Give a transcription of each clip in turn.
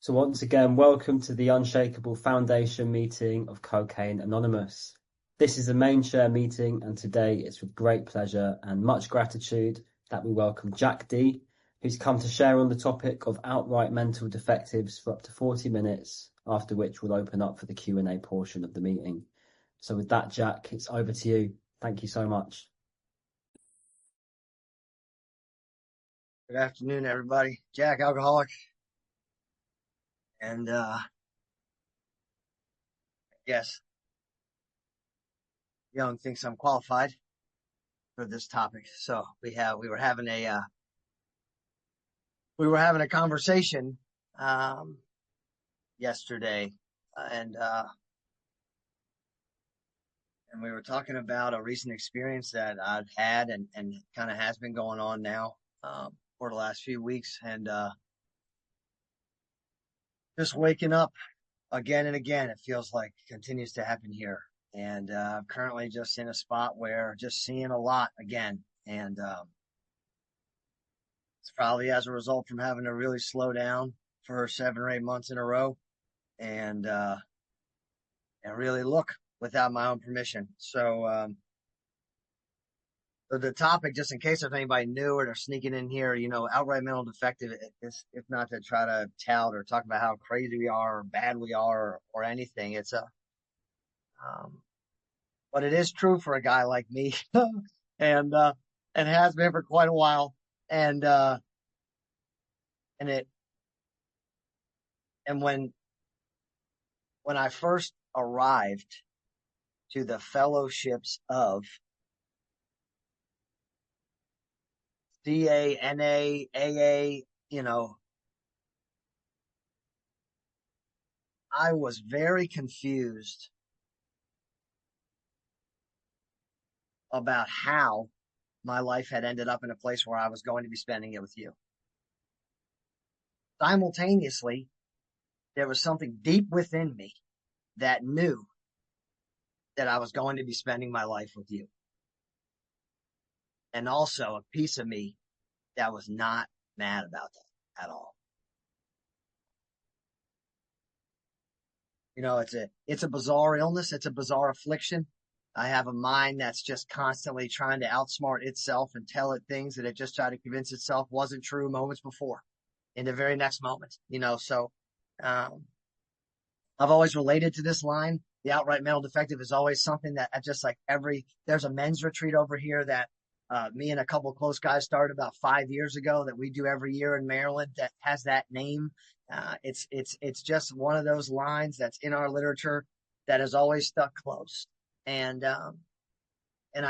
So once again, welcome to the Unshakable Foundation meeting of Cocaine Anonymous. This is a main share meeting, and today it's with great pleasure and much gratitude that we welcome Jack D, who's come to share on the topic of outright mental defectives for up to 40 minutes, after which we'll open up for the Q&A portion of the meeting. So with that, Jack, it's over to you. Thank you so much. Good afternoon, everybody. Jack, alcoholic. And yes, Young thinks I'm qualified for this topic. So we were having a conversation yesterday, and we were talking about a recent experience that I've had and kind of has been going on now for the last few weeks, and just waking up again and again. It feels like it continues to happen here. And I'm currently just in a spot where just seeing a lot again. And it's probably as a result from having to really slow down for 7 or 8 months in a row and really look without my own permission. So the topic, just in case if anybody new or they're sneaking in here, outright mental defective, it's not to try to tout or talk about how crazy we are or bad we are or anything. It's but it is true for a guy like me and has been for quite a while. And when I first arrived to the fellowships of CA, NA, AA, I was very confused about how my life had ended up in a place where I was going to be spending it with you. Simultaneously, there was something deep within me that knew that I was going to be spending my life with you. And also a piece of me that was not mad about that at all. It's a bizarre illness. It's a bizarre affliction. I have a mind that's just constantly trying to outsmart itself and tell it things that it just tried to convince itself wasn't true moments before in the very next moment, So I've always related to this line. The outright mental defective is always something that just like there's a men's retreat over here that me and a couple of close guys started about 5 years ago that we do every year in Maryland that has that name. It's just one of those lines that's in our literature that has always stuck close. And I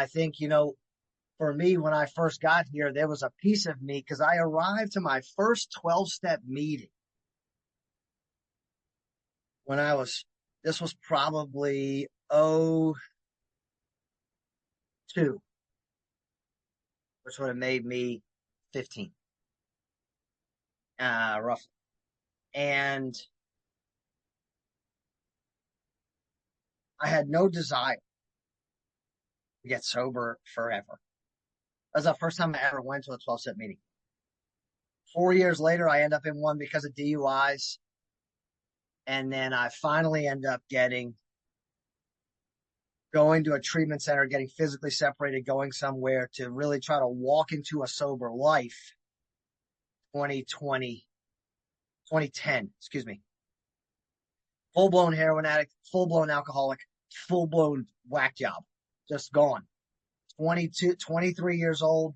think, for me, when I first got here, there was a piece of me because I arrived to my first 12-step meeting when this was probably 02, which would have made me 15, roughly. And I had no desire to get sober forever. That was the first time I ever went to a 12-step meeting. 4 years later, I end up in one because of DUIs. And then I finally end up going to a treatment center, getting physically separated, going somewhere to really try to walk into a sober life. 2010, excuse me. Full-blown heroin addict, full-blown alcoholic, full-blown whack job. Just gone. 23 years old.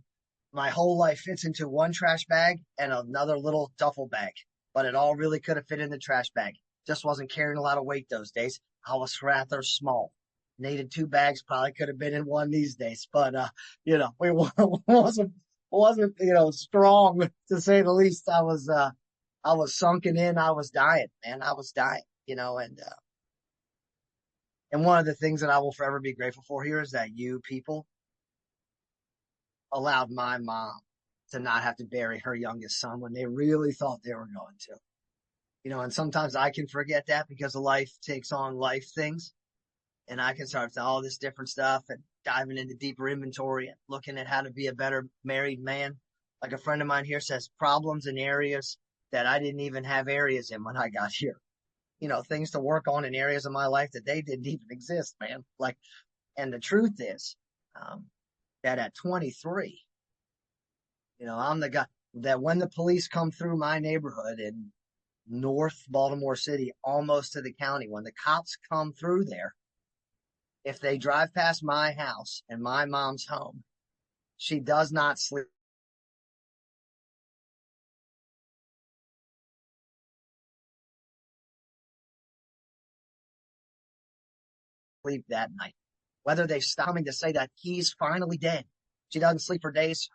My whole life fits into one trash bag and another little duffel bag. But it all really could have fit in the trash bag. Just wasn't carrying a lot of weight those days. I was rather small. Needed 2 bags, probably could have been in one these days. But, we wasn't, strong to say the least. I was sunken in. I was dying, man. I was dying, and one of the things that I will forever be grateful for here is that you people allowed my mom to not have to bury her youngest son when they really thought they were going to. And sometimes I can forget that because life takes on life things. And I can start to all this different stuff and diving into deeper inventory and looking at how to be a better married man. Like a friend of mine here says, problems in areas that I didn't even have areas in when I got here. Things to work on in areas of my life that they didn't even exist, man. And the truth is, that at 23, I'm the guy that when the police come through my neighborhood in North Baltimore City, almost to the county, when the cops come through there, if they drive past my house and my mom's home, she does not sleep that night. Whether they stop coming to say that he's finally dead, she doesn't sleep for days.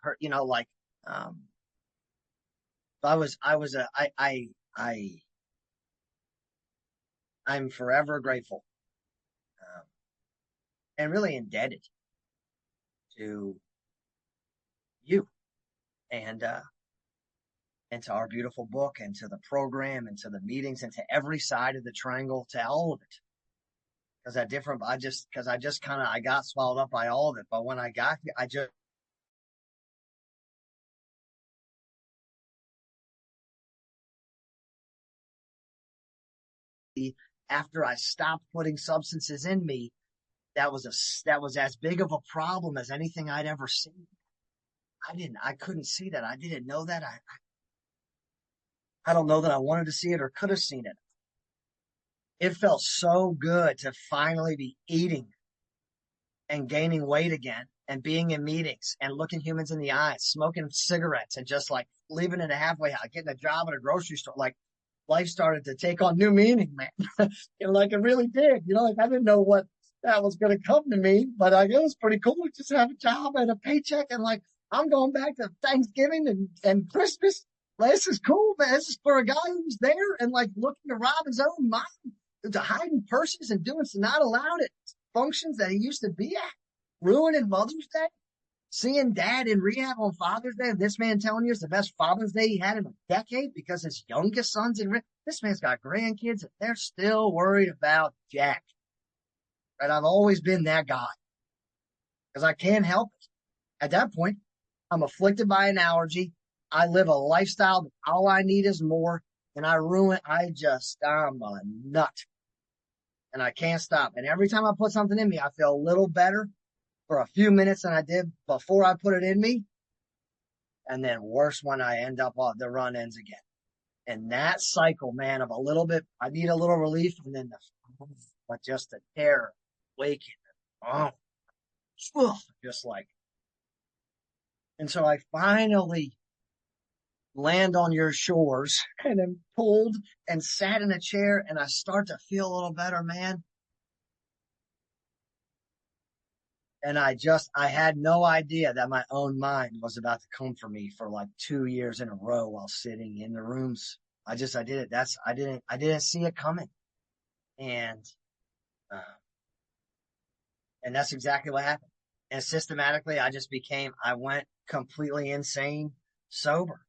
Um, I'm forever grateful, um, and really indebted to you and, and to our beautiful book and to the program and to the meetings and to every side of the triangle, to all of it. Because I got swallowed up by all of it. But when I got here, after I stopped putting substances in me, that was as big of a problem as anything I'd ever seen. I couldn't see that. I didn't know that. I don't know that I wanted to see it or could have seen it. It felt so good to finally be eating and gaining weight again and being in meetings and looking humans in the eyes, smoking cigarettes and just like living in a halfway house, getting a job at a grocery store. Like life started to take on new meaning, man. Like it really did. I didn't know what that was going to come to me, but it was pretty cool to just have a job and a paycheck. And like, I'm going back to Thanksgiving and Christmas. This is cool, man. This is for a guy who's there and like looking to rob his own mind, to hiding purses and doing some not allowed at functions that he used to be at, ruining Mother's Day, seeing dad in rehab on Father's Day, and this man telling you it's the best Father's Day he had in a decade because his youngest son's in rehab. This man's got grandkids and they're still worried about Jack. Right? I've always been that guy because I can't help it. At that point, I'm afflicted by an allergy. I live a lifestyle that all I need is more, and I'm a nut. And I can't stop. And every time I put something in me, I feel a little better for a few minutes than I did before I put it in me. And then worse when I end up the run ends again. And that cycle, man, of a little bit, I need a little relief. And then but just the terror, waking, just like. And so I finally land on your shores and am pulled and sat in a chair and I start to feel a little better, man. And I had no idea that my own mind was about to come for me for like 2 years in a row while sitting in the rooms. I did it. I didn't see it coming. And that's exactly what happened. And systematically, I went completely insane, sober.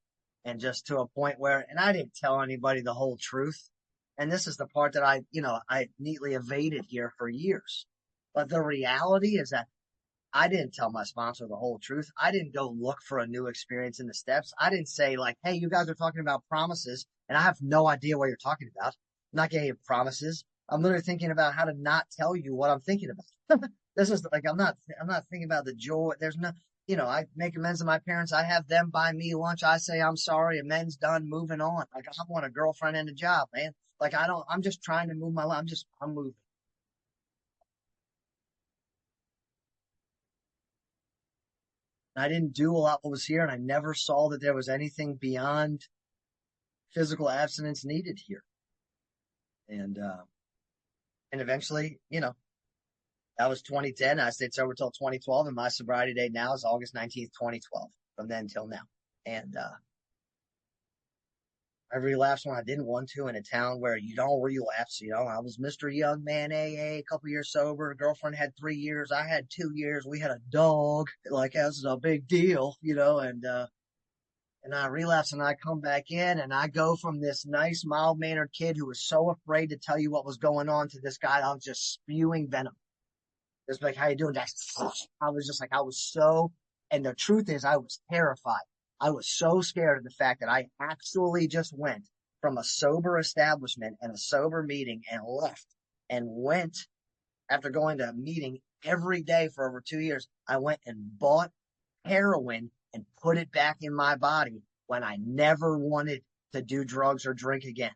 And just to a point where, and I didn't tell anybody the whole truth. And this is the part that I neatly evaded here for years. But the reality is that I didn't tell my sponsor the whole truth. I didn't go look for a new experience in the steps. I didn't say like, hey, you guys are talking about promises and I have no idea what you're talking about. I'm not getting promises. I'm literally thinking about how to not tell you what I'm thinking about. This is like, I'm not thinking about the joy. There's no, I make amends to my parents. I have them buy me lunch. I say, I'm sorry. Amends done. Moving on. Like I want a girlfriend and a job, man. Like I'm just trying to move my life. I'm moving. I didn't do a lot what was here, and I never saw that there was anything beyond physical abstinence needed here. And eventually, that was 2010. I stayed sober till 2012, and my sobriety date now is August 19th, 2012, from then till now. And I relapsed when I didn't want to in a town where you don't relapse. I was Mr. Young Man AA, a couple years sober. Girlfriend had 3 years. I had 2 years. We had a dog. Like, this is a big deal, and I relapse and I come back in and I go from this nice, mild mannered kid who was so afraid to tell you what was going on to this guy that was just spewing venom. Just like, how you doing? I was just like, and the truth is I was terrified I was so scared of the fact that I actually just went from a sober establishment and a sober meeting and left and went after going to a meeting every day for over 2 years. I went and bought heroin and put it back in my body when I never wanted to do drugs or drink again.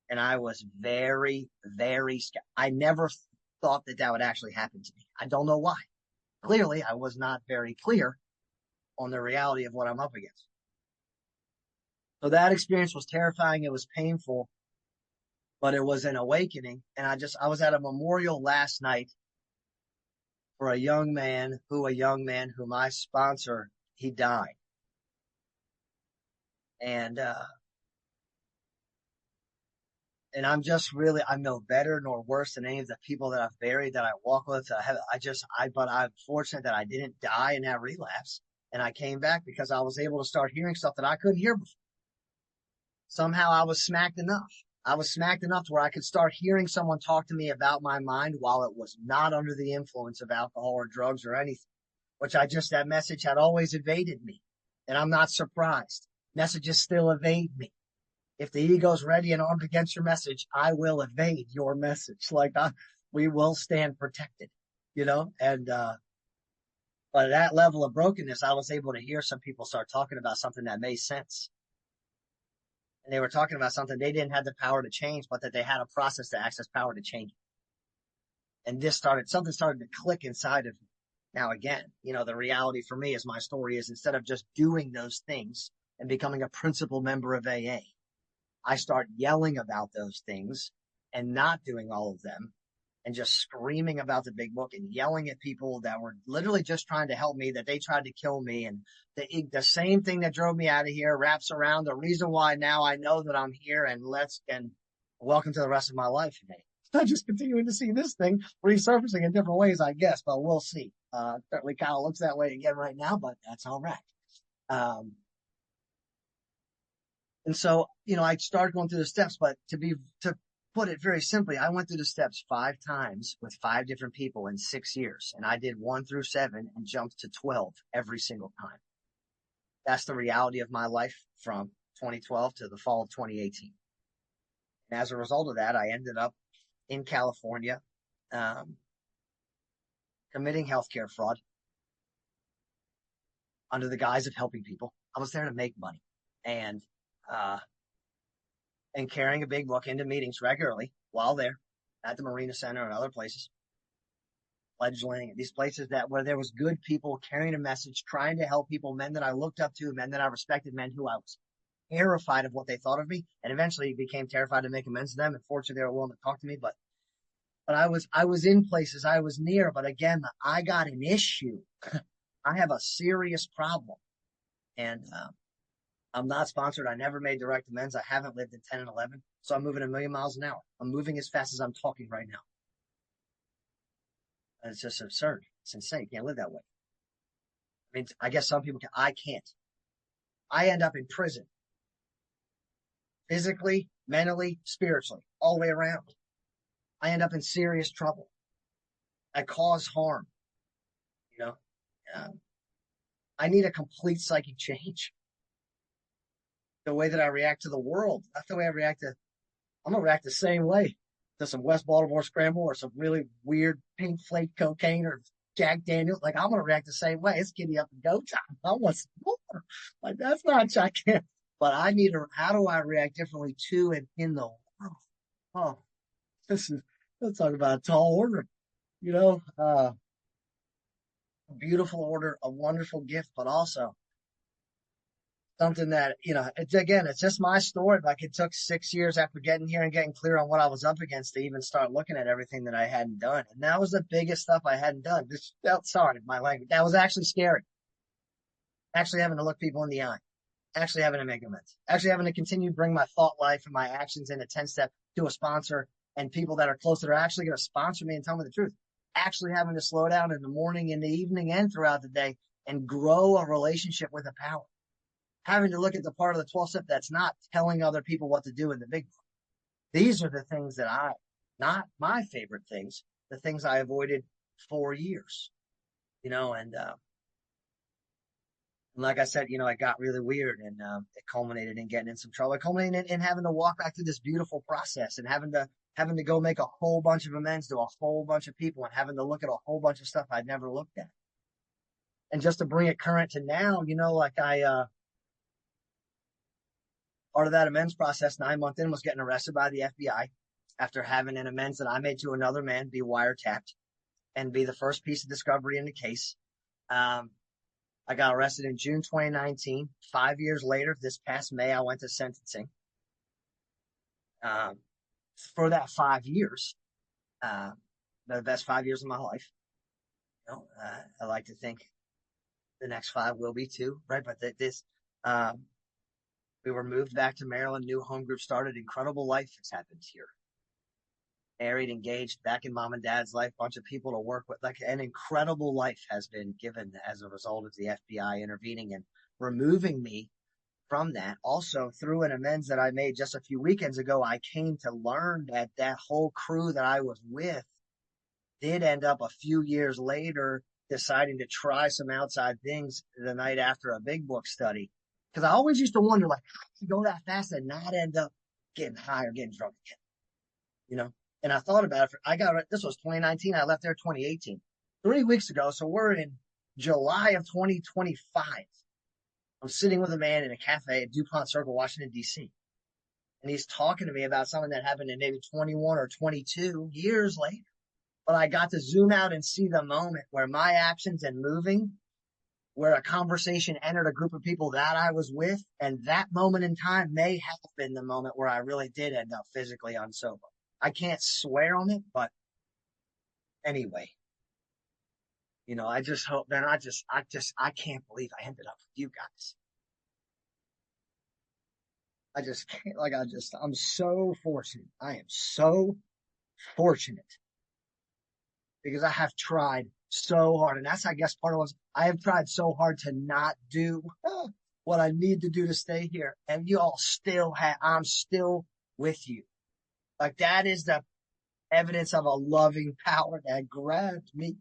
And I was very, very scared. I never thought that that would actually happen to me. I don't know why. Clearly, I was not very clear on the reality of what I'm up against. So that experience was terrifying. It was painful, but it was an awakening. And I was at a memorial last night for a young man who my sponsor, he died. And I'm just really, I'm no better nor worse than any of the people that I've buried that I walk with. But I'm fortunate that I didn't die in that relapse. And I came back because I was able to start hearing stuff that I couldn't hear before. Somehow I was smacked enough. I was smacked enough to where I could start hearing someone talk to me about my mind while it was not under the influence of alcohol or drugs or anything, that message had always evaded me. And I'm not surprised. Messages still evade me. If the ego's ready and armed against your message, I will evade your message. We will stand protected, but at that level of brokenness, I was able to hear some people start talking about something that made sense. And they were talking about something they didn't have the power to change, but that they had a process to access power to change it. And something started to click inside of me. Now, again, the reality for me is my story is instead of just doing those things and becoming a principal member of AA, I start yelling about those things and not doing all of them and just screaming about the big book and yelling at people that were literally just trying to help me, that they tried to kill me. And the same thing that drove me out of here wraps around the reason why now I know that I'm here and welcome to the rest of my life. I'm just continuing to see this thing resurfacing in different ways, I guess, but we'll see. Certainly kind of looks that way again right now, but that's all right. And so, I started going through the steps, but to put it very simply, I went through the steps 5 times with 5 different people in 6 years. And I did 1 through 7 and jumped to 12 every single time. That's the reality of my life from 2012 to the fall of 2018. And as a result of that, I ended up in California, committing healthcare fraud under the guise of helping people. I was there to make money and carrying a big book into meetings regularly while there at the Marina Center and other places, legislating at these places where there was good people carrying a message, trying to help people, men that I looked up to, men that I respected, men who I was terrified of what they thought of me, and eventually became terrified to make amends to them. And fortunately, they were willing to talk to me. But I was in places I was near. But again, I got an issue. I have a serious problem, and I'm not sponsored. I never made direct amends. I haven't lived in 10 and 11. So I'm moving 1,000,000 miles an hour. I'm moving as fast as I'm talking right now. And it's just absurd. It's insane. You can't live that way. I mean, I guess some people can. I can't. I end up in prison. Physically, mentally, spiritually, all the way around. I end up in serious trouble. I cause harm. I need a complete psychic change. The way that I react to the world, not the way I react to, I'm going to react the same way to some West Baltimore scramble or some really weird pink flake cocaine or Jack Daniels. I'm going to react the same way. It's giddy up and go time. I want some more. That's not gigantic. But how do I react differently to and in the world? Oh, let's talk about a tall order, a beautiful order, a wonderful gift, but also something that, it's just my story. It took 6 years after getting here and getting clear on what I was up against to even start looking at everything that I hadn't done. And that was the biggest stuff I hadn't done. Sorry, my language. That was actually scary. Actually having to look people in the eye. Actually having to make amends. Actually having to continue to bring my thought life and my actions in a 10-step to a sponsor and people that are close that are actually going to sponsor me and tell me the truth. Actually having to slow down in the morning, in the evening, and throughout the day and grow a relationship with a power. Having to look at the part of the 12 step that's not telling other people what to do in the big book. These are the things that not my favorite things, the things I avoided for years, and And like I said, it got really weird, and it culminated in getting in some trouble. It culminated in having to walk back through this beautiful process and having to go make a whole bunch of amends to a whole bunch of people and having to look at a whole bunch of stuff I'd never looked at. And just to bring it current to now, like part of that amends process 9 months in was getting arrested by the FBI after having an amends that I made to another man be wiretapped and be the first piece of discovery in the case. Um, I got arrested in June 2019. 5 years later, this past May, I went to sentencing. Um, for that 5 years, uh, the best 5 years of my life. I like to think the next five will be too, right? But um, we were moved back to Maryland. New home group started. Incredible life has happened here. Married, engaged, back in mom and dad's life. Bunch of people to work with. Like an incredible life has been given as a result of the FBI intervening and removing me from that. Also, through an amends that I made just a few weekends ago, I came to learn that that whole crew that I was with did end up a few years later deciding to try some outside things the night after a big book study. Because I always used to wonder, like, how do you go that fast and not end up getting high or getting drunk again? You know? And I thought about it. This was 2019. I left there 2018. 3 weeks ago. So we're in July of 2025. I'm sitting with a man in a cafe at DuPont Circle, Washington, D.C. And he's talking to me about something that happened in maybe 21 or 22 years later. But I got to zoom out and see the moment where my actions and moving, where a conversation entered a group of people that I was with. And that moment in time may have been the moment where I really did end up physically unsober. I can't swear on it, but anyway, I just hope, man, I can't believe I ended up with you guys. I just can't, I'm so fortunate. I am so fortunate because I have tried so hard. And that's, I guess, part of what I have tried so hard to not do what I need to do to stay here. And you all I'm still with you. Like that is the evidence of a loving power that grabbed me.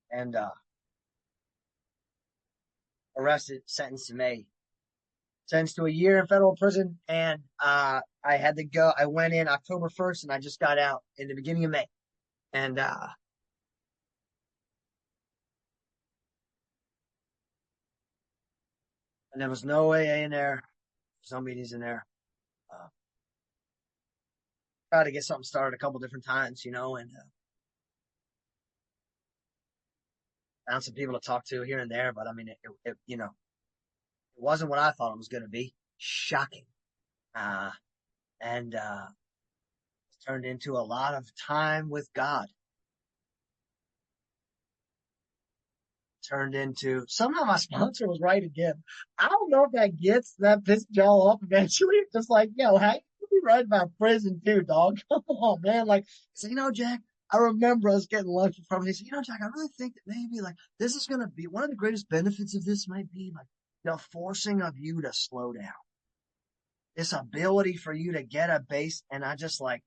And, arrested, sentenced to a year in federal prison. And, I had to go, I went in October 1st and I just got out in the beginning of May. And, there was no AA in there. There's no meetings in there. Uh, Tried to get something started a couple different times, and found some people to talk to here and there. But I mean, it wasn't what I thought it was going to be. Shocking. And turned into a lot of time with God. Turned into somehow my sponsor was right again. I don't know if that pissed y'all off eventually. It's just like, yo, hey, you be right about prison too, dog. Come on, man. Like, so, Jack, I remember us getting lunch from him. He said, Jack, I really think that maybe like this is gonna be one of the greatest benefits of this might be like the forcing of you to slow down. This ability for you to get a base. And I just like,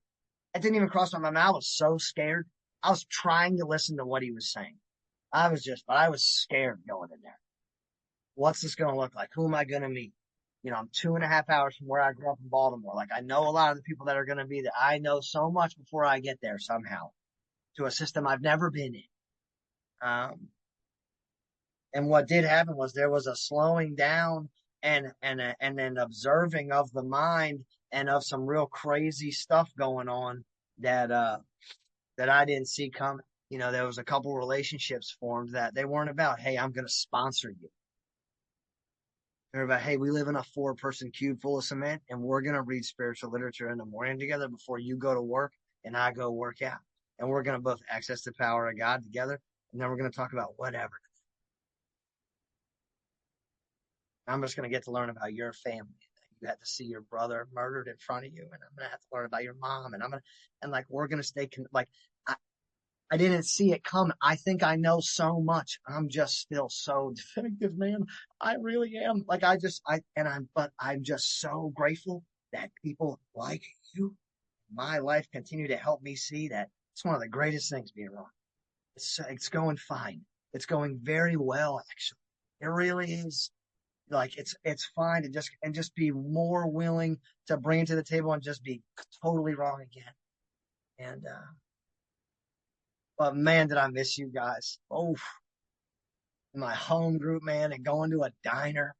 it didn't even cross my mind. I was so scared. I was trying to listen to what he was saying. But I was scared going in there. What's this going to look like? Who am I going to meet? I'm 2.5 hours from where I grew up in Baltimore. Like I know a lot of the people that are going to be there. I know so much before I get there somehow to a system I've never been in. And what did happen was there was a slowing down and an observing of the mind and of some real crazy stuff going on that I didn't see coming. There was a couple relationships formed that they weren't about, hey, I'm going to sponsor you. They're about, hey, we live in a 4-person cube full of cement and we're going to read spiritual literature in the morning together before you go to work and I go work out. And we're going to both access the power of God together. And then we're going to talk about whatever. I'm just going to get to learn about your family. You had to see your brother murdered in front of you. And I'm going to have to learn about your mom. And like, we're going to stay, I didn't see it come. I think I know so much. I'm just still so defective, man. I really am. Like but I'm just so grateful that people like you my life continued to help me see that it's one of the greatest things being wrong. It's going fine. It's going very well, actually. It really is. Like it's fine to just be more willing to bring it to the table and just be totally wrong again. And but man, did I miss you guys. Oh, my home group, man, and going to a diner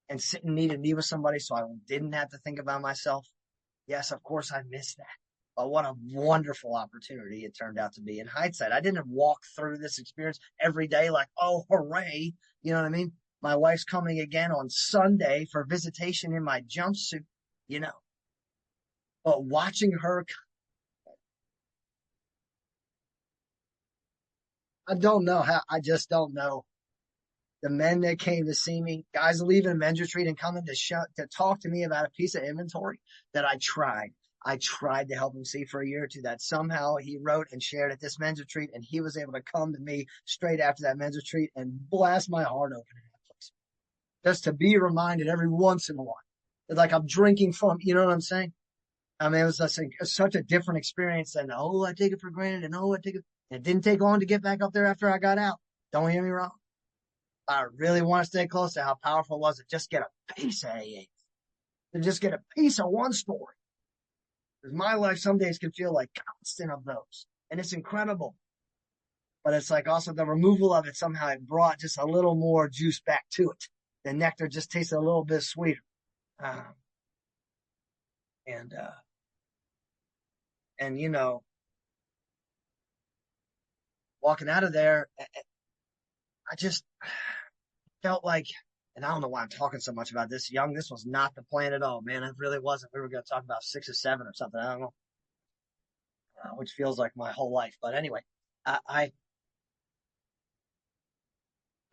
and sitting knee to knee with somebody so I didn't have to think about myself. Yes, of course I missed that. But what a wonderful opportunity it turned out to be in hindsight. I didn't walk through this experience every day like, oh, hooray. You know what I mean? My wife's coming again on Sunday for visitation in my jumpsuit, you know. But watching her, I don't know how, I just don't know. The men that came to see me, guys leaving a men's retreat and coming to talk to me about a piece of inventory that I tried. I tried to help him see for a year or two that somehow he wrote and shared at this men's retreat, and he was able to come to me straight after that men's retreat and blast my heart open in that place. Just to be reminded every once in a while. It's like I'm drinking from, you know what I'm saying? I mean, it was such a different experience than, oh, I take it for granted, and oh, I take it. And it didn't take long to get back up there after I got out. Don't hear me wrong. I really want to stay close to how powerful it was to just get a piece of AA, to just get a piece of one story. Because my life some days can feel like constant of those. And it's incredible. But it's like also the removal of it somehow it brought just a little more juice back to it. The nectar just tasted a little bit sweeter. And you know, walking out of there, I just felt like, and I don't know why I'm talking so much about this. This was not the plan at all, man. It really wasn't. We were going to talk about 6 or 7 or something. I don't know, which feels like my whole life. But anyway, I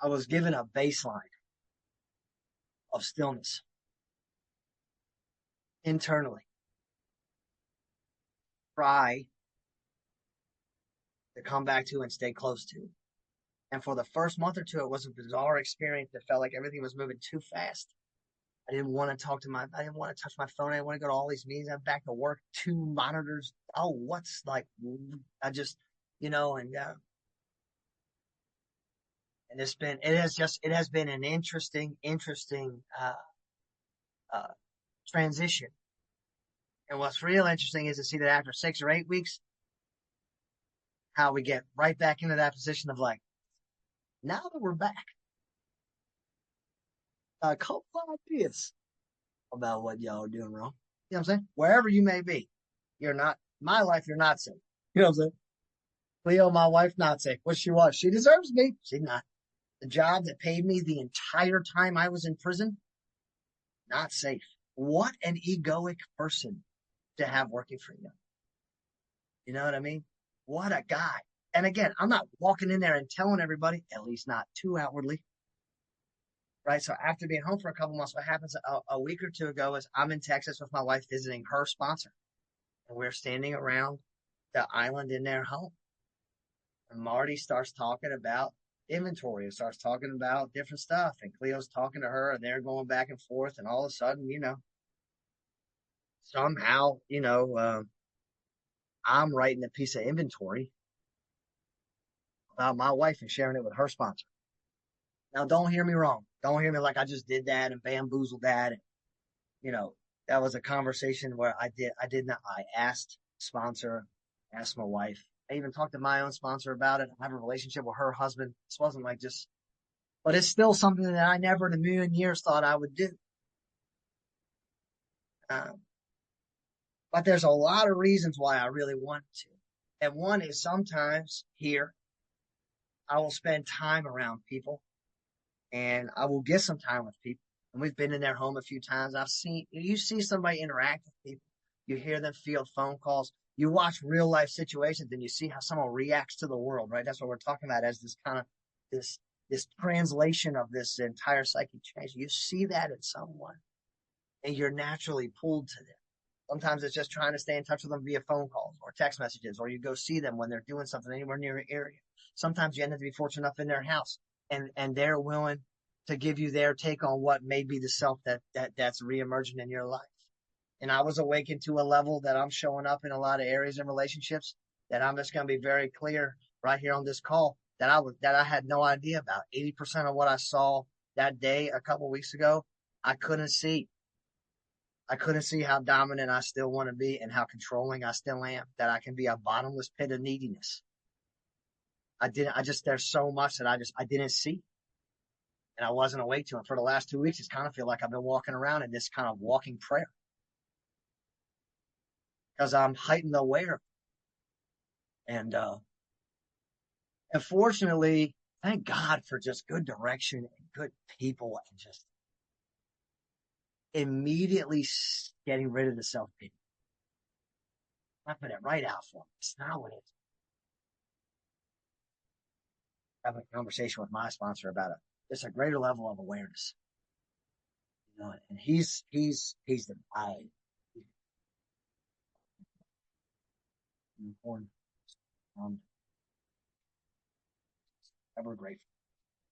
was given a baseline of stillness internally. Try to come back to and stay close to. And for the first month or two, it was a bizarre experience. It felt like everything was moving too fast. I didn't want to I didn't want to touch my phone. I didn't want to go to all these meetings. I'm back to work, 2 monitors. Oh, what's like, I just, you know, and it has been an interesting, transition. And what's real interesting is to see that after 6 or 8 weeks, how we get right back into that position of like, now that we're back, a couple ideas about what y'all are doing wrong. You know what I'm saying? Wherever you may be, you're not, my life, you're not safe. You know what I'm saying? Cleo, my wife, not safe. What she was, she deserves me. She's not. The job that paid me the entire time I was in prison, not safe. What an egoic person to have working for you. You know what I mean? What a guy. And again, I'm not walking in there and telling everybody, at least not too outwardly. Right. So after being home for a couple months, what happens a week or two ago is I'm in Texas with my wife visiting her sponsor. And we're standing around the island in their home. And Marty starts talking about inventory and starts talking about different stuff. And Cleo's talking to her and they're going back and forth. And all of a sudden, you know, somehow, you know, I'm writing a piece of inventory about my wife and sharing it with her sponsor. Now, don't hear me wrong. Don't hear me like I just did that and bamboozled that. And, you know, that was a conversation where I asked sponsor, asked my wife. I even talked to my own sponsor about it. I have a relationship with her husband. This wasn't like just, but it's still something that I never in a million years thought I would do. But there's a lot of reasons why I really want to. And one is sometimes here, I will spend time around people and I will get some time with people. And we've been in their home a few times. You see somebody interact with people. You hear them field phone calls. You watch real life situations and you see how someone reacts to the world, right? That's what we're talking about as this kind of, this translation of this entire psychic change. You see that in someone and you're naturally pulled to them. Sometimes it's just trying to stay in touch with them via phone calls or text messages, or you go see them when they're doing something anywhere near your area. Sometimes you end up to be fortunate enough in their house and they're willing to give you their take on what may be the self that's reemerging in your life. And I was awakened to a level that I'm showing up in a lot of areas in relationships that I'm just going to be very clear right here on this call that I had no idea about. 80% of what I saw that day a couple of weeks ago, I couldn't see. I couldn't see how dominant I still want to be and how controlling I still am, that I can be a bottomless pit of neediness. There's so much that I didn't see. And I wasn't awake to it. For the last 2 weeks, it's kind of feel like I've been walking around in this kind of walking prayer because I'm heightened aware. And fortunately, thank God for just good direction and good people and just immediately getting rid of the self-pity. I put it right out for me. It's not what it is. Having a conversation with my sponsor about it's a greater level of awareness. You know, and he's the guy. Important. Ever grateful.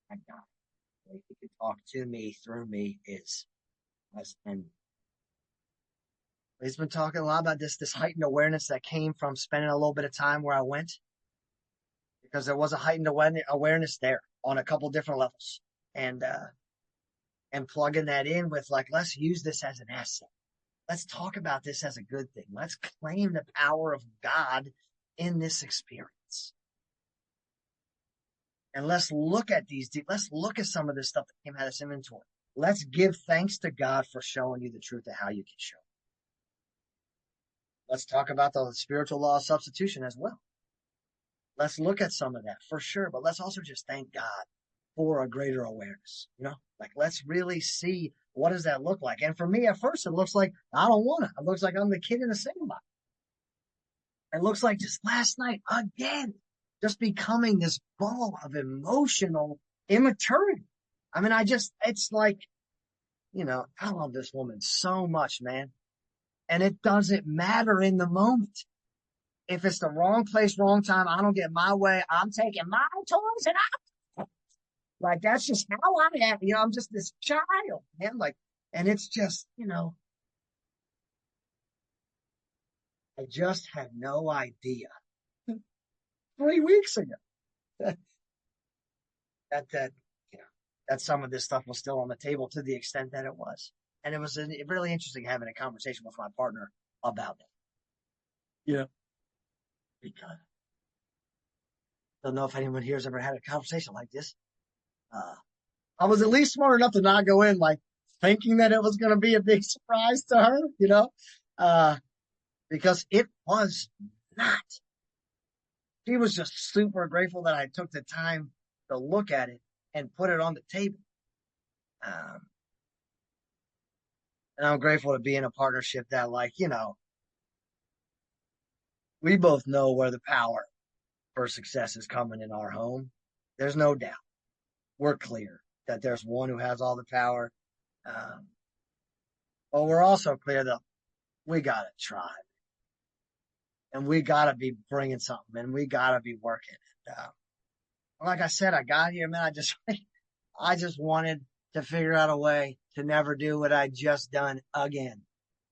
Thank God. He could talk to me through me and he's been talking a lot about this heightened awareness that came from spending a little bit of time where I went, because there was a heightened awareness there on a couple different levels, and plugging that in with like, let's use this as an asset. Let's talk about this as a good thing. Let's claim the power of God in this experience. And let's look at some of this stuff that came out of this inventory. Let's give thanks to God for showing you the truth of how you can show. Let's talk about the spiritual law of substitution as well. Let's look at some of that for sure, but let's also just thank God for a greater awareness. You know, like let's really see, what does that look like? And for me, at first, it looks like I don't want to. It looks like I'm the kid in the sandbox. It looks like just last night again, just becoming this ball of emotional immaturity. I mean, it's like, you know, I love this woman so much, man. And it doesn't matter in the moment. If it's the wrong place, wrong time, I don't get my way, I'm taking my toys and like, that's just how I am. You know, I'm just this child, man. Like, and it's just, you know, I just had no idea 3 weeks ago that you know, that some of this stuff was still on the table to the extent that it was. And it was really interesting having a conversation with my partner about it. Yeah. Because I don't know if anyone here has ever had a conversation like this. I was at least smart enough to not go in like thinking that it was going to be a big surprise to her, you know, because it was not. She was just super grateful that I took the time to look at it and put it on the table. And I'm grateful to be in a partnership that, like, you know, we both know where the power for success is coming in our home. There's no doubt. We're clear that there's one who has all the power. But we're also clear that we got to try. And we got to be bringing something, and we got to be working. Like I said, I got here, man. I just wanted to figure out a way to never do what I just done again.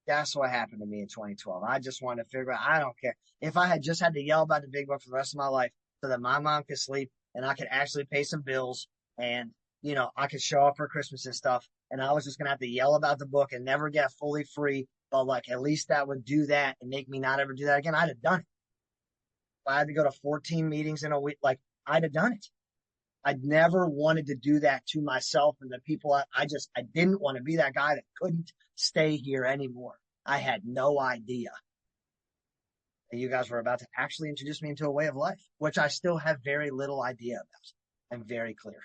That's what happened to me in 2012. I just wanted to figure out, I don't care. If I had just had to yell about the big book for the rest of my life so that my mom could sleep and I could actually pay some bills and, you know, I could show up for Christmas and stuff, and I was just going to have to yell about the book and never get fully free, but like at least that would do that and make me not ever do that again, I'd have done it. If I had to go to 14 meetings in a week, like I'd have done it. I'd never wanted to do that to myself and the people. I didn't want to be that guy that couldn't stay here anymore. I had no idea that you guys were about to actually introduce me into a way of life, which I still have very little idea about. I'm very clear.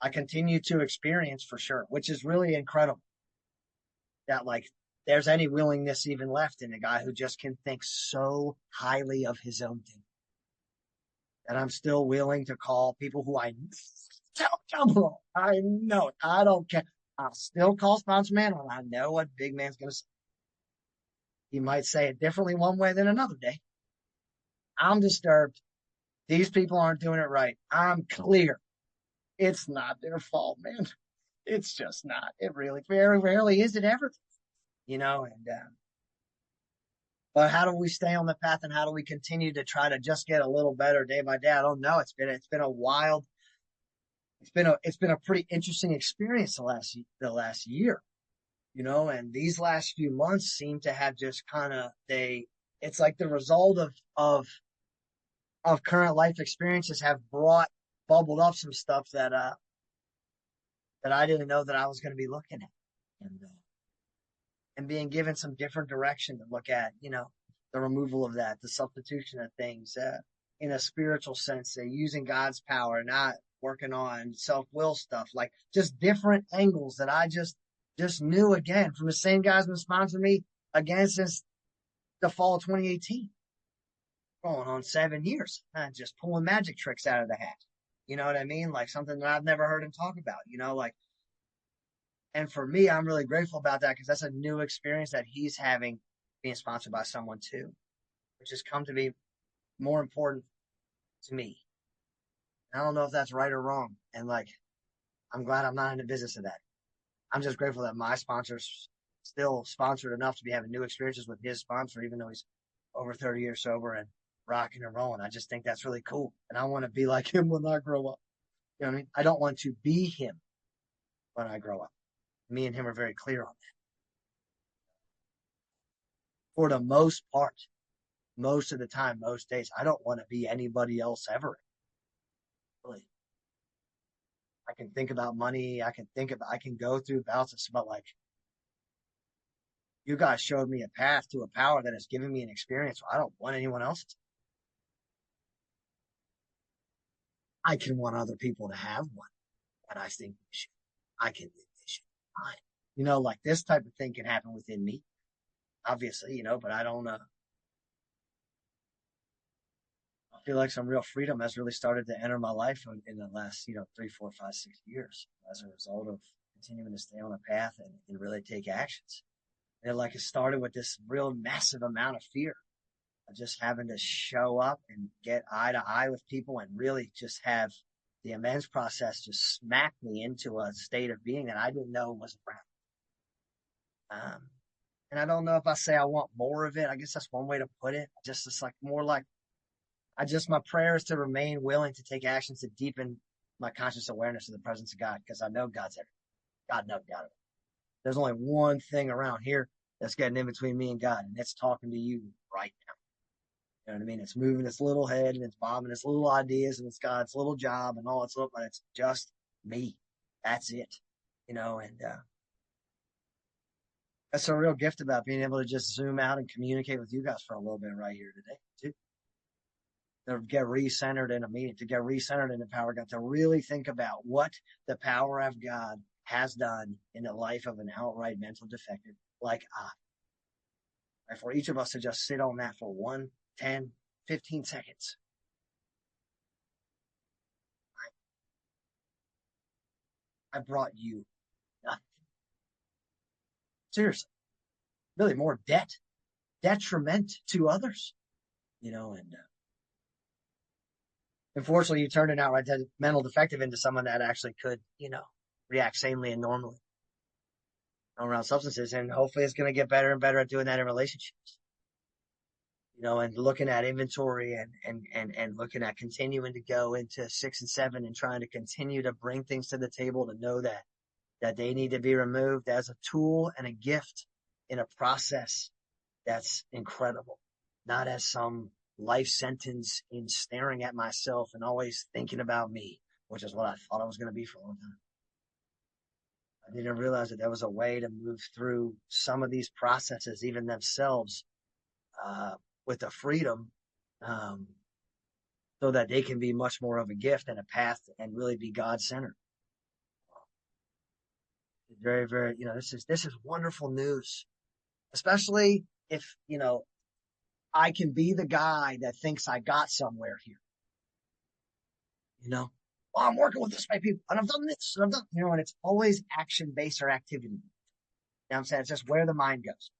I continue to experience for sure, which is really incredible that like there's any willingness even left in a guy who just can think so highly of his own thing. And I'm still willing to call people who I know. I don't care. I'll still call Sponsor Man when I know what Big Man's going to say. He might say it differently one way than another day. I'm disturbed. These people aren't doing it right. I'm clear. It's not their fault, man. It's just not. It really, very rarely is it ever. But how do we stay on the path, and how do we continue to try to just get a little better day by day? I don't know. It's been a wild, it's been a pretty interesting experience the last year, and these last few months seem to have just kind of it's like the result of current life experiences have bubbled up some stuff that I didn't know that I was going to be looking at, and being given some different direction to look at, the removal of that, the substitution of things, in a spiritual sense, using God's power, not working on self-will stuff, like just different angles that I just knew, again, from the same guys been sponsoring me again since the fall of 2018, going on 7 years, just pulling magic tricks out of the hat. You know what I mean? Like something that I've never heard him talk about, like, and for me, I'm really grateful about that, because that's a new experience that he's having, being sponsored by someone too, which has come to be more important to me. I don't know if that's right or wrong. And like, I'm glad I'm not in the business of that. I'm just grateful that my sponsor's still sponsored enough to be having new experiences with his sponsor, even though he's over 30 years sober and rocking and rolling. I just think that's really cool. And I want to be like him when I grow up. You know what I mean? I don't want to be him when I grow up. Me and him are very clear on that. For the most part, most of the time, most days, I don't want to be anybody else ever. Really. I can think about money. I can go through bouts, but like, you guys showed me a path to a power that has given me an experience. I don't want anyone else. I can want other people to have one, but I think I can live this fine. Like this type of thing can happen within me, obviously, but I don't, I feel like some real freedom has really started to enter my life in the last, 3, 4, 5, 6 years as a result of continuing to stay on a path and really take actions. And like, it started with this real massive amount of fear of just having to show up and get eye to eye with people, and really just have the amends process just smack me into a state of being that I didn't know was around. And I don't know if I say I want more of it. I guess that's one way to put it. It's like more like, my prayer is to remain willing to take actions to deepen my conscious awareness of the presence of God, because I know God's everywhere. God, no doubt of it. There's only one thing around here that's getting in between me and God, and it's talking to you right now. You know what I mean? It's moving its little head, and it's bobbing its little ideas, and it's got its little job and all its little, but it's just me. That's it. And that's a real gift about being able to just zoom out and communicate with you guys for a little bit right here today, too. To get re-centered in a meeting, to get re-centered in the power of God, to really think about what the power of God has done in the life of an outright mental defective like I. Right, for each of us to just sit on that for 1, 10, 15 seconds. I brought you nothing. Seriously. Really more detriment to others, and unfortunately, you turned an outright mental defective into someone that actually could, react sanely and normally around substances. And hopefully it's going to get better and better at doing that in relationships, and looking at inventory and looking at continuing to go into 6 and 7 and trying to continue to bring things to the table, to know that they need to be removed as a tool and a gift in a process that's incredible, not as some life sentence in staring at myself and always thinking about me, which is what I thought I was going to be for a long time. I didn't realize that there was a way to move through some of these processes, even themselves, with a freedom, so that they can be much more of a gift and a path and really be God-centered. Very, very, this is wonderful news, especially if, I can be the guy that thinks I got somewhere here. Well, I'm working with this many people, and I've done this, and I've done, and it's always action-based or activity. You know what I'm saying? It's just where the mind goes.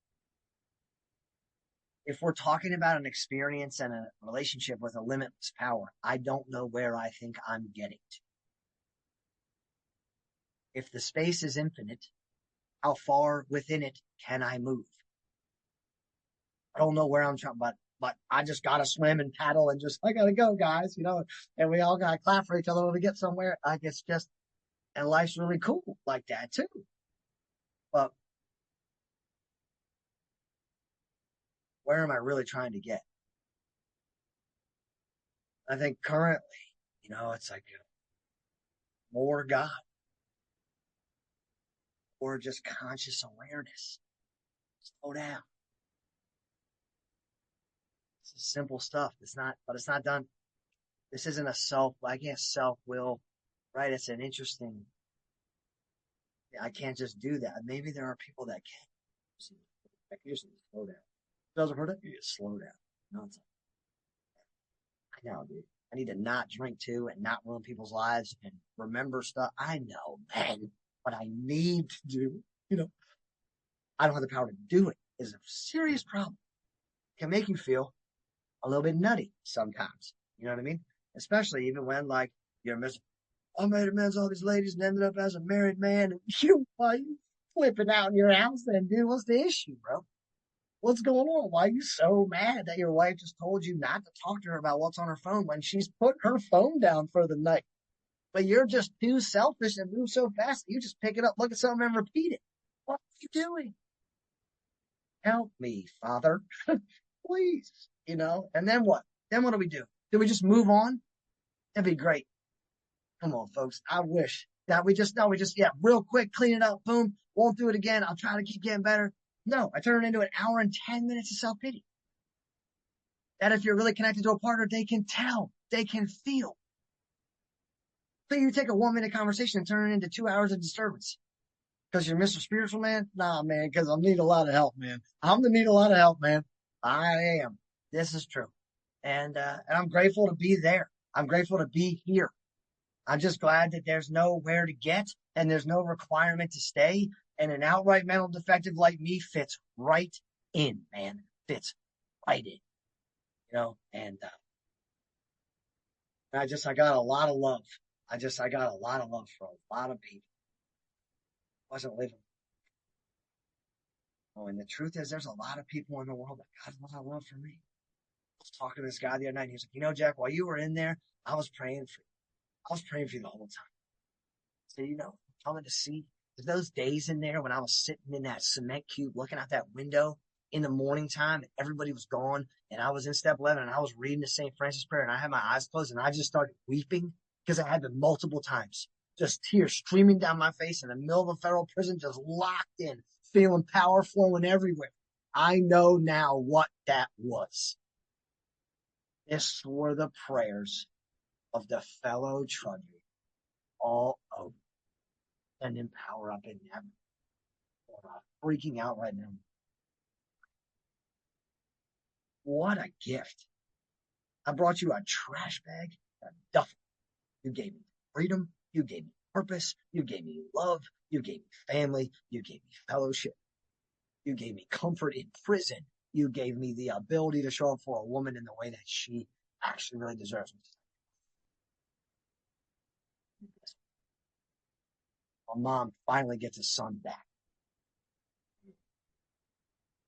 If we're talking about an experience and a relationship with a limitless power, I don't know where I think I'm getting to. If the space is infinite, How far within it can I move? I don't know where I'm trying, but I just gotta swim and paddle and just I gotta go, guys, and we all gotta clap for each other when we get somewhere. Like it's just and life's really cool like that too. But where am I really trying to get? I think currently, it's like more God or just conscious awareness. Slow down. It's simple stuff. But it's not done. This isn't a I guess self will, right? It's an interesting, I can't just do that. Maybe there are people that can. Like, you just slow down. Doesn't hurt it. You just slow down. It's like, I know, dude. I need to not drink too and not ruin people's lives and remember stuff. I know, man, but I need to do. I don't have the power to do it. It's a serious problem. It can make you feel a little bit nutty sometimes. You know what I mean? Especially even when like you're miserable. I made amends with all these ladies and ended up as a married man. And why are you flipping out in your house then, dude? What's the issue, bro? What's going on? Why are you so mad that your wife just told you not to talk to her about what's on her phone when she's put her phone down for the night? But you're just too selfish and move so fast that you just pick it up, look at something, and repeat it. What are you doing? Help me, Father. Please. And then what? Then what do we do? Do we just move on? That'd be great. Come on, folks. I wish that yeah, real quick, clean it up, boom, won't do it again. I'll try to keep getting better. No, I turn it into an hour and 10 minutes of self pity. That if you're really connected to a partner, they can tell, they can feel. So you take a 1 minute conversation and turn it into 2 hours of disturbance. Because you're Mr. Spiritual Man? Nah, man, because I need a lot of help, man. I'm gonna need a lot of help, man. I am. This is true. And I'm grateful to be there. I'm grateful to be here. I'm just glad that there's nowhere to get and there's no requirement to stay. And an outright mental defective like me fits right in, man. Fits right in, and I got a lot of love. I got a lot of love for a lot of people. I wasn't living. Oh, and the truth is, there's a lot of people in the world that got a lot of love for me. I was talking to this guy the other night, and he was like, Jack, while you were in there, I was praying for you. I was praying for you the whole time. So, coming to see those days in there when I was sitting in that cement cube looking out that window in the morning time and everybody was gone and I was in step 11 and I was reading the St. Francis prayer and I had my eyes closed and I just started weeping because I had been multiple times. Just tears streaming down my face in the middle of a federal prison, just locked in, feeling power flowing everywhere. I know now what that was. This were the prayers of the fellow trudger all over. And then power up in heaven. Freaking out right now. What a gift. I brought you a trash bag, a duffel. You gave me freedom. You gave me purpose. You gave me love. You gave me family. You gave me fellowship. You gave me comfort in prison. You gave me the ability to show up for a woman in the way that she actually really deserves. My mom finally gets a son back.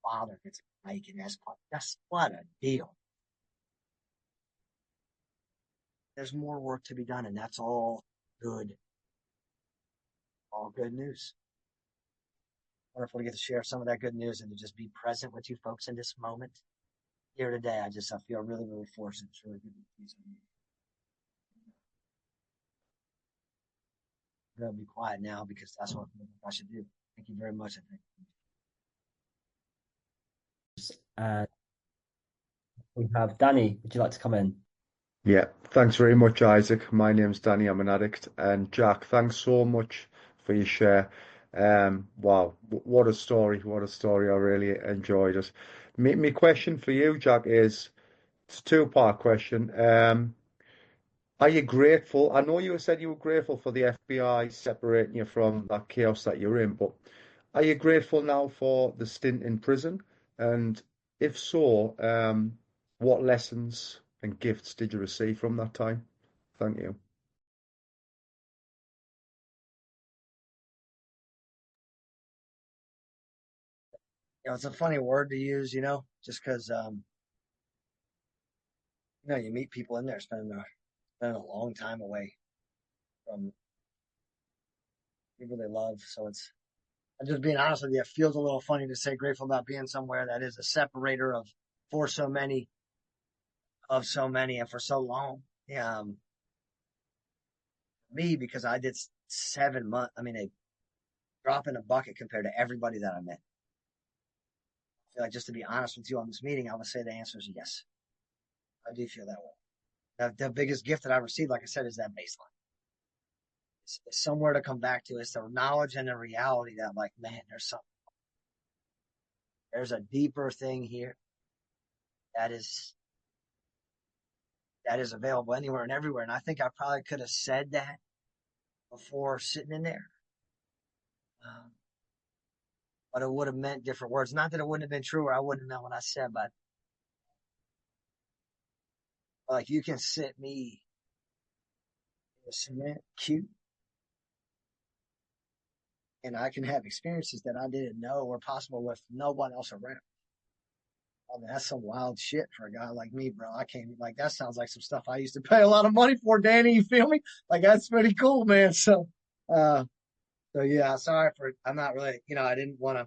Father gets a bike and that's what a deal. There's more work to be done, and that's all good. All good news. Wonderful to get to share some of that good news and to just be present with you folks in this moment. Here today, I feel really, really fortunate. It's really good to be with you. I'm going to be quiet now because that's what I should do. Thank you very much. I think. We have Danny. Would you like to come in? Yeah, thanks very much, Isaac. My name's Danny. I'm an addict. And Jack, thanks so much for your share. Wow, what a story! What a story! I really enjoyed it. My question for you, Jack, is it's a two-part question. Are you grateful? I know you said you were grateful for the FBI separating you from that chaos that you're in, but are you grateful now for the stint in prison? And if so, what lessons and gifts did you receive from that time? Thank you. it's a funny word to use, just because, you meet people in there spending a long time away from people they love. So I'm just being honest with you. It feels a little funny to say grateful about being somewhere that is a separator for so many, and for so long. Yeah, me, because I did 7 months. I mean, a drop in a bucket compared to everybody that I met. I feel like, just to be honest with you on this meeting, I would say the answer is yes. I do feel that way. The biggest gift that I received, like I said, is that baseline. It's somewhere to come back to. It's the knowledge and the reality that, like, man, there's a deeper thing here that is available anywhere and everywhere. And I think I probably could have said that before sitting in there. But it would have meant different words. Not that it wouldn't have been true or I wouldn't have meant what I said, but like, you can sit me in cement, cute, and I can have experiences that I didn't know were possible with no one else around. I mean, that's some wild shit for a guy like me, bro. I can't, like, that sounds like some stuff I used to pay a lot of money for, Danny. You feel me? Like, that's pretty cool, man. So yeah, sorry I'm not really, I didn't want to,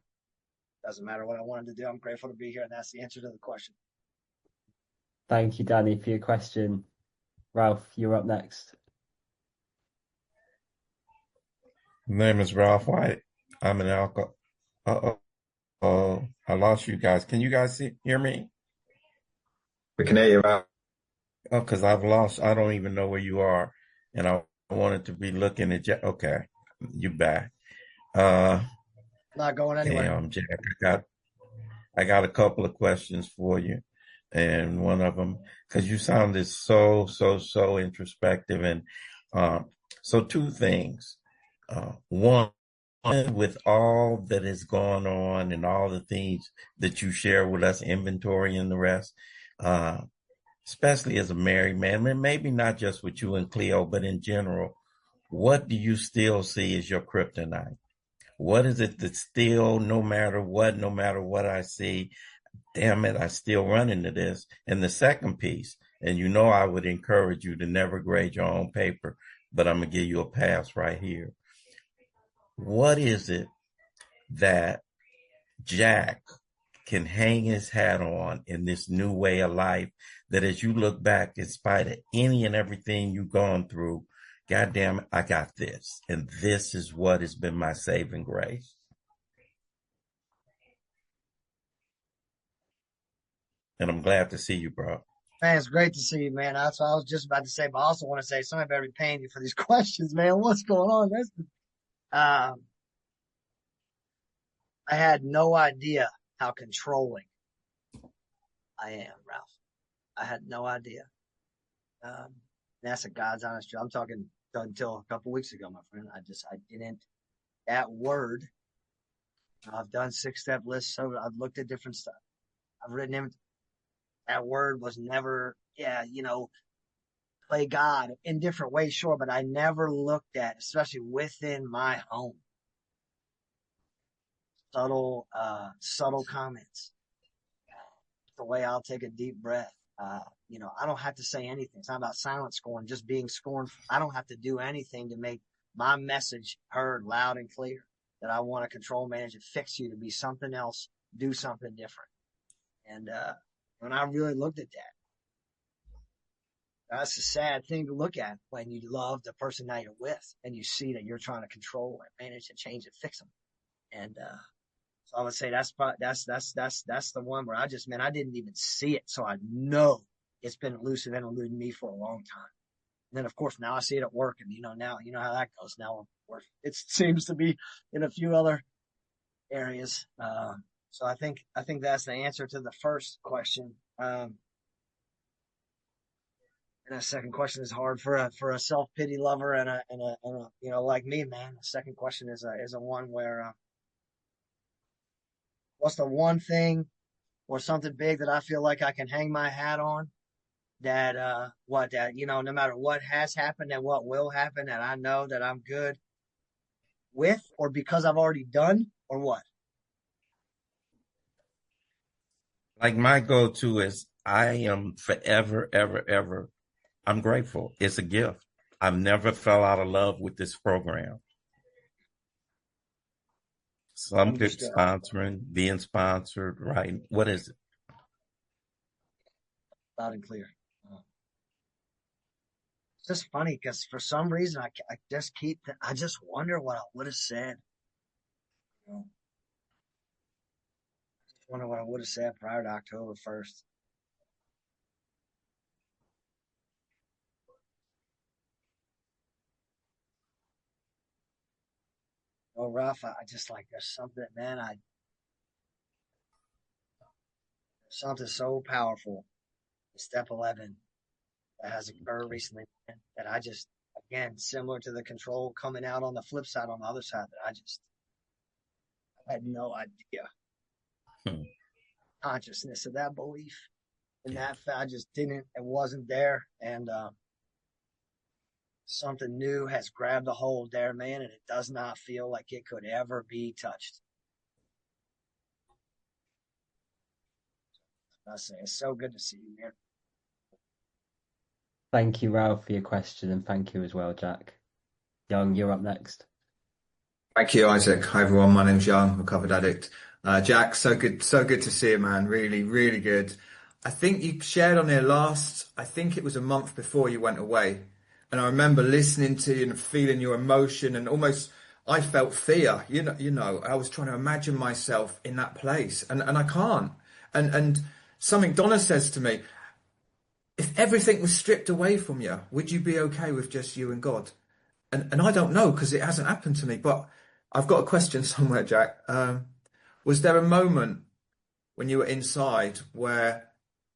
doesn't matter what I wanted to do. I'm grateful to be here. And that's the answer to the question. Thank you, Danny, for your question. Ralph, you're up next. My name is Ralph White. I'm an alcohol. Oh, I lost you guys. Can you guys hear me? We can hear you out. Oh, because I've lost. I don't even know where you are, and I wanted to be looking at Jack. Okay, you back. Not going anywhere. Damn, Jack. I got a couple of questions for you, and one of them, because you sounded so introspective, and so two things. One, with all that has gone on and all the things that you share with us, inventory and the rest, especially as a married man, maybe not just with you and Cleo, but in general, what do you still see as your kryptonite? What is it that still, no matter what I see, damn it, I still run into this? And the second piece, and I would encourage you to never grade your own paper, but I'm going to give you a pass right here. What is it that Jack can hang his hat on in this new way of life, that as you look back, in spite of any and everything you've gone through, God damn it, I got this. And this is what has been my saving grace. And I'm glad to see you, bro. Man, it's great to see you, man. That's what I was just about to say, but I also want to say somebody better be paying you for these questions, man. What's going on? I had no idea how controlling I am, Ralph. I had no idea. That's a God's honest truth. I'm talking until a couple weeks ago, my friend. I didn't. That word. I've done 6-step lists, so I've looked at different stuff. I've written him. That word was never, play God in different ways, sure, but I never looked at, especially within my home, subtle comments. The way I'll take a deep breath. I don't have to say anything. It's not about silent scorn, just being scorned. I don't have to do anything to make my message heard loud and clear, that I want to control, manage, and fix you to be something else, do something different. And when I really looked at that, that's a sad thing to look at when you love the person that you're with and you see that you're trying to control and manage and change and fix them. And so I would say that's the one where I didn't even see it. So I know it's been elusive and eluding me for a long time. And then, of course, now I see it at work, and now you know how that goes. Now it seems to be in a few other areas. So I think that's the answer to the first question. And that second question is hard for a self-pity lover and a like me, man. The second question is a one where what's the one thing or something big that I feel like I can hang my hat on, that no matter what has happened and what will happen, that I know that I'm good with, or because I've already done, or what? Like my go-to is I am forever, ever, ever. I'm grateful. It's a gift. I've never fell out of love with this program. Some good Understood. sponsoring, being sponsored, right? What is it? Loud and clear. It's just funny because for some reason I just I just wonder what I would have said. You know, just wonder what I would have said prior to October 1st. Oh, Ralph, I just like there's something, man. Something so powerful. Step 11 that has occurred recently, man, that I just, again, similar to the control coming out on the flip side, on the other side, that I had no idea Hmm. consciousness of that belief. And that I just didn't, it wasn't there. And something new has grabbed a hold there, man, and it does not feel like it could ever be touched. I say it's so good to see you, man. Thank you, Ralph, for your question, and thank you as well, Jack. Young, you're up next. Thank you, Isaac. Hi, everyone. My name's Jan, recovered addict. Jack, so good to see you, man. Really, really good. I think you shared on here I think it was a month before you went away. And I remember listening to you and feeling your emotion and almost, I felt fear. I was trying to imagine myself in that place and I can't. And something Donna says to me, if everything was stripped away from you, would you be okay with just you and God? And I don't know because it hasn't happened to me, but I've got a question somewhere, Jack. Was there a moment when you were inside where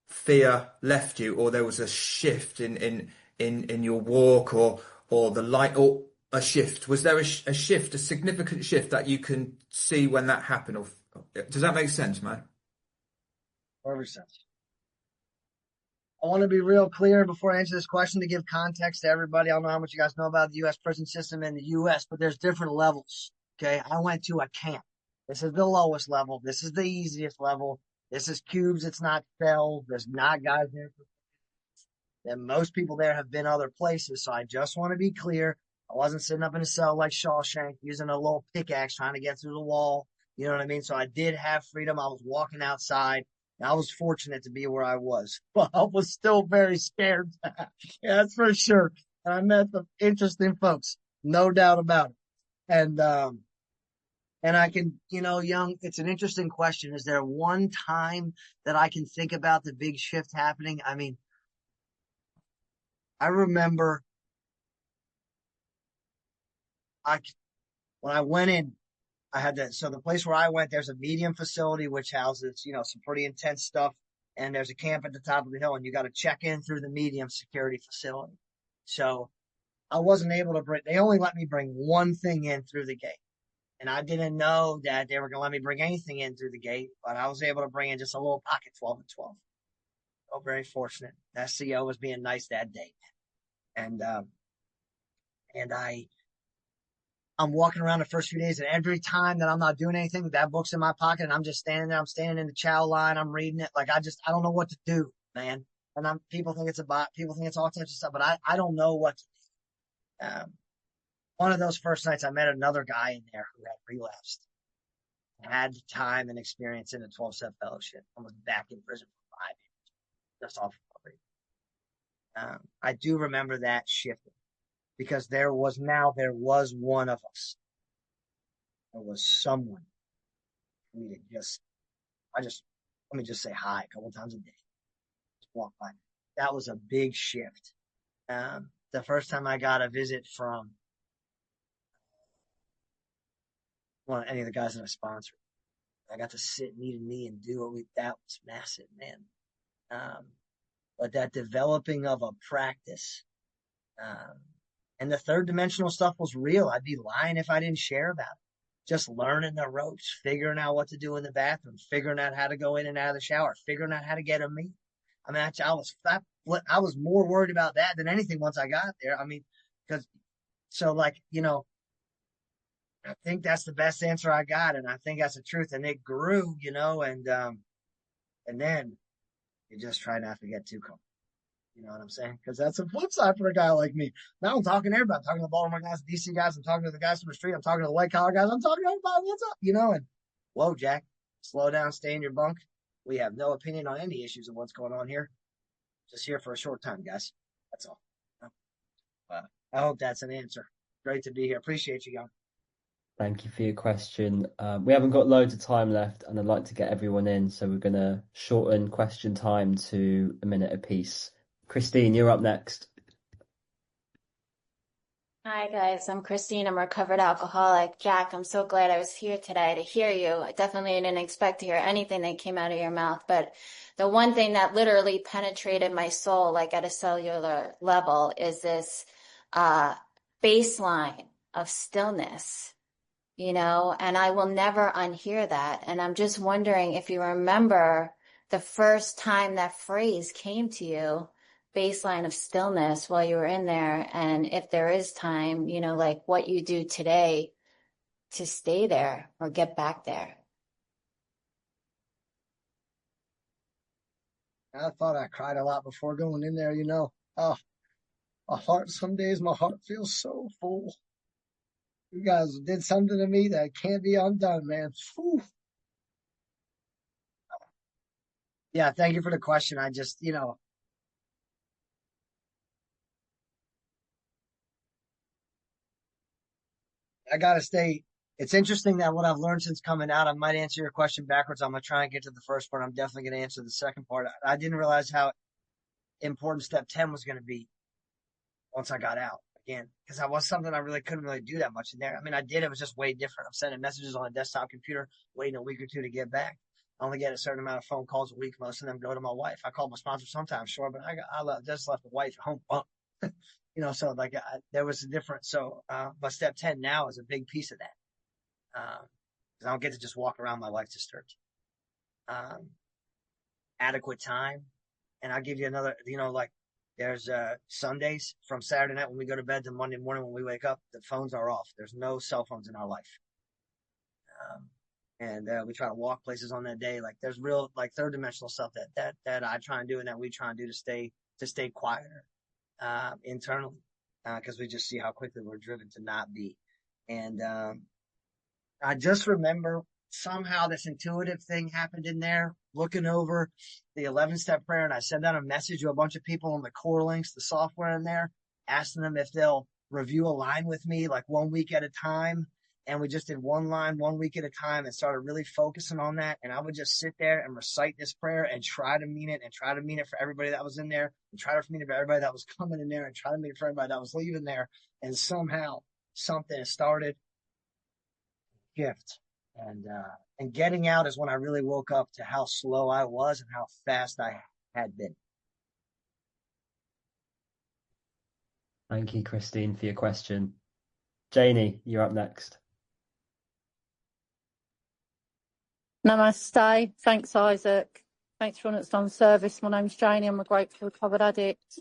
fear left you, or there was a shift in your walk, or the light, or a shift? Was there a shift, a significant shift that you can see when that happened? Or does that make sense, man? Perfect sense. I want to be real clear before I answer this question to give context to everybody. I don't know how much you guys know about the U.S. prison system in the U.S., but there's different levels. Okay. I went to a camp. This is the lowest level. This is the easiest level. This is cubes. It's not cells. There's not guys there. And most people there have been other places. So I just want to be clear. I wasn't sitting up in a cell like Shawshank using a little pickaxe trying to get through the wall. You know what I mean? So I did have freedom. I was walking outside. I was fortunate to be where I was, but I was still very scared. Yeah, that's for sure. And I met some interesting folks, no doubt about it. And I can, Young, it's an interesting question. Is there one time that I can think about the big shift happening? I mean, I remember when I went in, I had that. So the place where I went, there's a medium facility which houses, some pretty intense stuff. And there's a camp at the top of the hill, and you got to check in through the medium security facility. So I wasn't able to they only let me bring one thing in through the gate. And I didn't know that they were going to let me bring anything in through the gate, but I was able to bring in just a little pocket 12 and 12. So very fortunate. That CO was being nice that day. And I'm walking around the first few days, and every time that I'm not doing anything, that book's in my pocket, and I'm just standing there. I'm standing in the chow line. I'm reading it. Like, I don't know what to do, man. And people think it's a bot. People think it's all types of stuff, but I don't know what to do. One of those first nights, I met another guy in there who had relapsed, had time and experience in a 12-step fellowship, and was back in prison for 5 years, just off recovery. I do remember that shifting. Because there was one of us. There was someone for me to let me just say hi a couple times a day. Just walk by. That was a big shift. The first time I got a visit from any of the guys that I sponsored, I got to sit and eat a knee and do that was massive, man. But that developing of a practice, and the third dimensional stuff was real. I'd be lying if I didn't share about it. Just learning the ropes, figuring out what to do in the bathroom, figuring out how to go in and out of the shower, figuring out how to get a meal. I mean, I was more worried about that than anything once I got there. I mean, I think that's the best answer I got, and I think that's the truth. And it grew, and And then you just try not to get too comfortable. You know what I'm saying? Because that's a flip side for a guy like me. Now I'm talking to everybody. I'm talking to the Baltimore guys, DC guys. I'm talking to the guys from the street. I'm talking to the white collar guys. I'm talking to everybody. What's up? You know, and whoa, Jack, slow down, stay in your bunk. We have no opinion on any issues of what's going on here. Just here for a short time, guys. That's all. I hope that's an answer. Great to be here. Appreciate you, young. Thank you for your question. We haven't got loads of time left, and I'd like to get everyone in, so we're going to shorten question time to a minute apiece. Christine, you're up next. Hi guys, I'm Christine. I'm a recovered alcoholic. Jack, I'm so glad I was here today to hear you. I definitely didn't expect to hear anything that came out of your mouth, but the one thing that literally penetrated my soul, like at a cellular level, is this baseline of stillness, you know, and I will never unhear that. And I'm just wondering if you remember the first time that phrase came to you, baseline of stillness, while you were in there, and if there is time, you know, like what you do today to stay there or get back there. I thought I cried a lot before going in there, you know. Oh, some days my heart feels so full. You guys did something to me that can't be undone, man. Whew. Yeah, thank you for the question. I just, you know, I gotta stay. It's interesting that what I've learned since coming out, I might answer your question backwards. I'm gonna try and get to the first part. I'm definitely gonna answer the second part. I didn't realize how important step 10 was gonna be once I got out again, because I was something I really couldn't really do that much in there. I mean, I did. It was just way different. I'm sending messages on a desktop computer, waiting a week or two to get back. I only get a certain amount of phone calls a week. Most of them go to my wife. I call my sponsor sometimes, sure, but I just left the wife at home. You know, so like there was a difference. So, but step 10 now is a big piece of that. Because I don't get to just walk around my life disturbed. Adequate time. And I'll give you another, you know, like there's Sundays from Saturday night when we go to bed to Monday morning when we wake up, the phones are off. There's no cell phones in our life. And we try to walk places on that day. Like there's real like third dimensional stuff that I try and do and that we try and do to stay quieter internally, because we just see how quickly we're driven to not be. And I just remember somehow this intuitive thing happened in there, looking over the 11-step prayer, and I sent out a message to a bunch of people on the core links, the software in there, asking them if they'll review a line with me like 1 week at a time. And we just did one line 1 week at a time and started really focusing on that. And I would just sit there and recite this prayer and try to mean it, and try to mean it for everybody that was in there, and try to mean it for everybody that was coming in there, and try to mean it for everybody that was leaving there. And somehow something started gift. And getting out is when I really woke up to how slow I was and how fast I had been. Thank you, Christine, for your question. Janie, you're up next. Namaste. Thanks, Isaac. Thanks for its done service. My name's Janie. I'm a grateful recovered addict.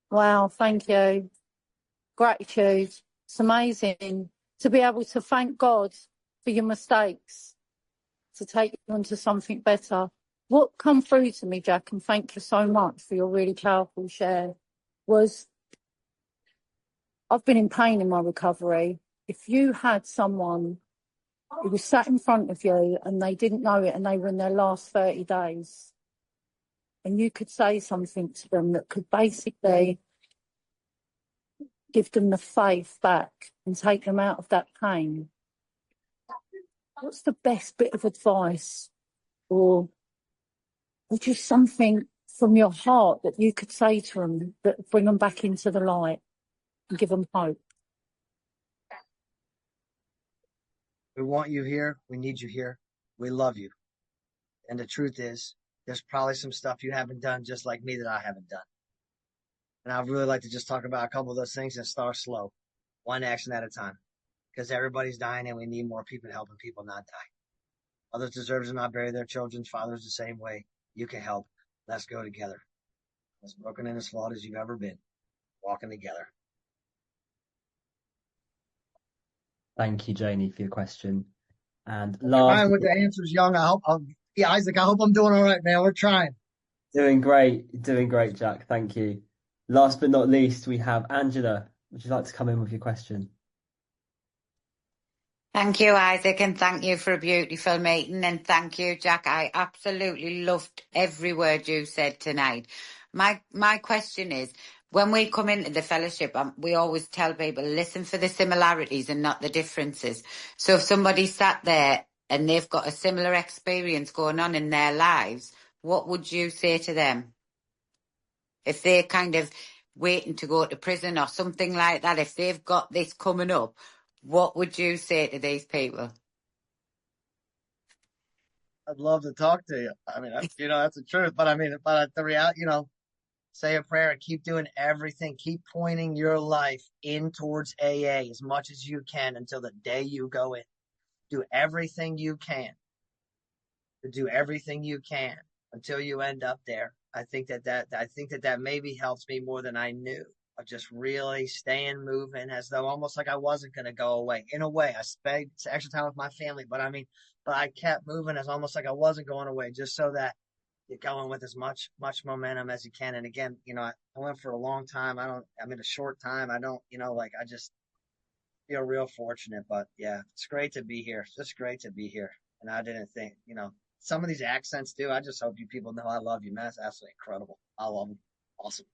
Wow, thank you. Gratitude. It's amazing to be able to thank God for your mistakes, to take you into something better. What come through to me, Jack, and thank you so much for your really powerful share, was I've been in pain in my recovery. If you had someone who was sat in front of you and they didn't know it and they were in their last 30 days, and you could say something to them that could basically give them the faith back and take them out of that pain, what's the best bit of advice or just something from your heart that you could say to them that would bring them back into the light and give them hope? We want you here. We need you here. We love you. And the truth is, there's probably some stuff you haven't done just like me that I haven't done. And I'd really like to just talk about a couple of those things and start slow, one action at a time, because everybody's dying and we need more people helping people not die. Others deserve to not bury their children. Fathers the same way. You can help. Let's go together. As broken and as flawed as you've ever been, walking together. Thank you, Janie, for your question. And last, with the answers, Young. I hope Yeah, Isaac, I hope I'm doing all right, man. We're trying. Doing great, Jack. Thank you. Last but not least, we have Angela. Would you like to come in with your question? Thank you, Isaac, and thank you for a beautiful meeting. And thank you, Jack. I absolutely loved every word you said tonight. My question is, when we come into the fellowship, we always tell people, listen for the similarities and not the differences. So if somebody sat there and they've got a similar experience going on in their lives, what would you say to them? If they're kind of waiting to go to prison or something like that, if they've got this coming up, what would you say to these people? I'd love to talk to you. I mean, that's the truth. But I mean, but the reality, say a prayer and keep doing everything. Keep pointing your life in towards AA as much as you can until the day you go in. Do everything you can to do everything you can until you end up there. I think that maybe helps me more than I knew, of just really staying moving as though almost like I wasn't going to go away. In a way, I spent extra time with my family, but I kept moving as almost like I wasn't going away, just so that you're going with as much momentum as you can. And again, I went for a long time. I'm in a short time. I don't, I just feel real fortunate. But yeah, it's great to be here. It's just great to be here. And I didn't think, some of these accents do. I just hope you people know I love you, man. It's absolutely incredible. I love them. Awesome.